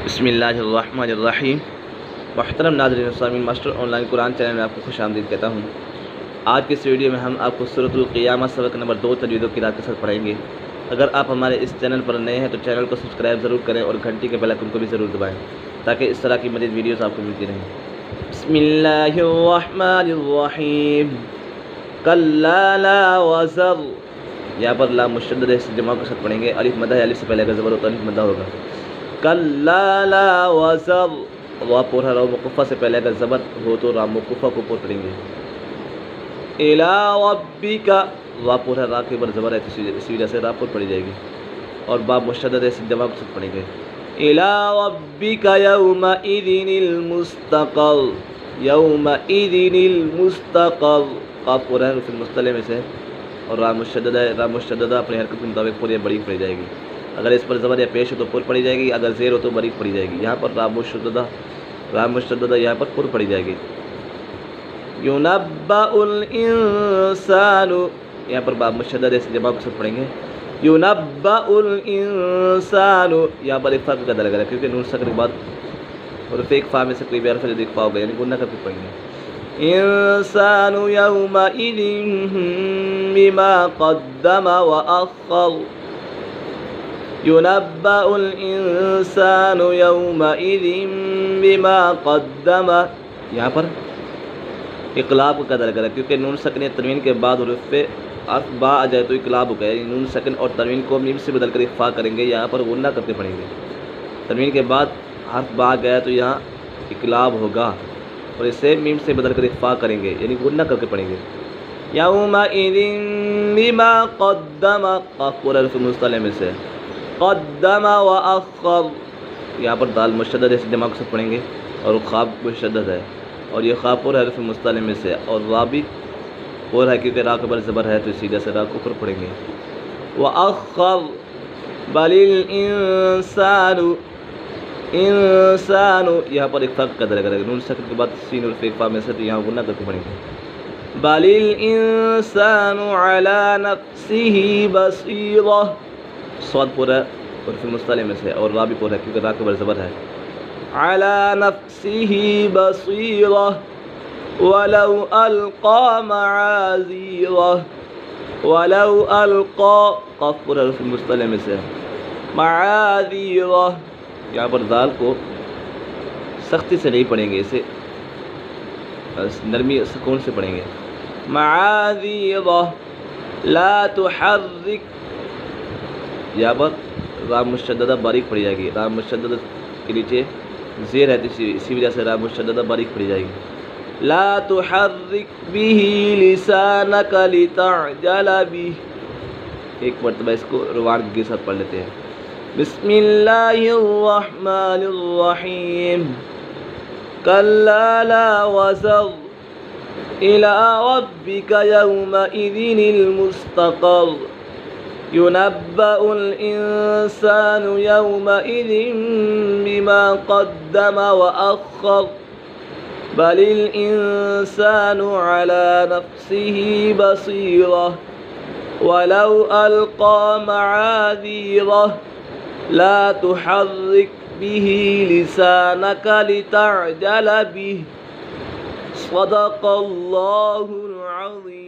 بسم اللہ الرحمن الرحیم۔ محترم ناظرین و سامعین، master on line Quran channel میں آپ کو خوش آمدید کہتا ہوں۔ آج کے اس ویڈیو میں ہم آپ کو سورۃ القیامہ سبق نمبر 2 تجوید و قراءت کے ساتھ پڑھیں گے۔ اگر آپ ہمارے اس چینل پر نئے ہیں تو چینل کو سبسکرائب ضرور کریں اور گھنٹی کے بیل آئکن کو بھی ضرور دبائیں تاکہ اس طرح کی مزید ویڈیوز آپ کو ملتی رہیں۔ بسم اللہ الرحمن الرحیم۔ کلا لا وزر، یہاں پر لام مشدد ہے، اس جمع کے ساتھ پڑھیں گے۔ الف مدہ ہے، الف سے پہلے کا زبر ہوتا ہے، الف مدہ ہوگا۔ کلا لا وزر، وا پر ہے، رو مقفہ سے پہلے کا زبر ہو تو رام مقفہ کو پر پڑھیں گے۔ الی ربک، وا پر ہے، را کے اوپر زبر ہے، اسی وجہ سے را پر پڑھی جائے گی، اور با مشدد ہے، اس جمع کے ساتھ پڑھیں گے۔ الی ربک یومئذ المستقر، یومئذ المستقر، قاف پر ہے، رفع المستعلی میں سے، اور را مشدد ہے، را مشددہ اپنی حرکت کے مطابق پر یا بریک پڑھی جائے گی۔ اگر اس پر زبر یا پیش ہو تو پر پڑھی جائے گی، اگر زیر ہو تو بریک پڑھی جائے گی۔ یہاں پر را مشددہ یہاں پر پر پڑھی جائے گی۔ ینبأ الانسان، یہاں پر با مشدد ہے، اس جمع کے ساتھ پڑھیں گے۔ ینبأ الانسان، یہاں پر ایک فا کا قدر لگا ہے کیونکہ نون سکن کے بعد حرف ایک فا میں سے کوئی بھی حرف ایک فا ہوگا، یعنی گنہ کر کے پڑھیں گے۔ انسان یومئذ بما قدم وأخر، ينبأ الإنسان يومئذ بما قدم، یہاں پر اقلاب کا قدر کرے کیونکہ نون سکن تنوین کے بعد حرف حرف با آ جائے تو اقلاب ہو گیا، یعنی نون سکن اور تنوین کو میم سے بدل کر اخفا کریں گے، یہاں پر غنہ کر کے پڑھیں گے۔ تنوین کے بعد حرف با گیا تو یہاں اقلاب ہوگا اور اسے میم سے بدل کر اخفا کریں گے، یعنی غنہ کر کے پڑھیں گے۔ یومئذ بما قدم، قاف پورا حرف مستعلی میں سے، قدم وأخر، یہاں پر دال مشدد ہے، اس جمع کے ساتھ پڑھیں گے، اور خواب مشدد ہے، اور یہ خواب پر حرف مستعلی میں سے، اور را بھی پر ہے کیونکہ را کے اوپر زبر ہے تو اسی وجہ سے را کو اوپر پڑھیں گے۔ وأخر بل الانسان، انسان، یہاں پر ایک فا کا قدر کرے گا، نون سکن کے بعد سین اور ایک فا میں سے، تو یہاں غنہ کر کے پڑھیں گے۔ بل الانسان علی نفسه بصیرہ، صاد پورا حرف مستعلی میں سے، اور را بھی پورا ہے کیونکہ را کے اوپر زبر ہے۔ علی نفسه بصیرہ ولو القى معاذیرہ، ولو القى، قاف پورا حرف مستعلی میں سے، معاذیرہ، یہاں پر دال کو سختی سے نہیں پڑھیں گے، اسے نرمی سکون سے پڑھیں گے۔ معاذیرہ لا تحرک، یہاں پر را مشددہ باریک پڑھی جائے گی، را مشددہ کے نیچے زیر ہے اسی وجہ سے را مشددہ باریک پڑھی جائے گی۔ لا تحرک به لسانک لتعجل به، ایک مرتبہ اس کو روان کے ساتھ پڑھ لیتے ہیں۔ بسم اللہ الرحمن الرحیم۔ کلا لا وزر الی ربک یومئذ المستقر، ينبأ الإنسان يومئذ بما قدم وأخر، بل الإنسان على نفسه بصيرة ولو ألقى معاذيره لا تحرك به لسانك لتعجل به، صدق الله العظيم۔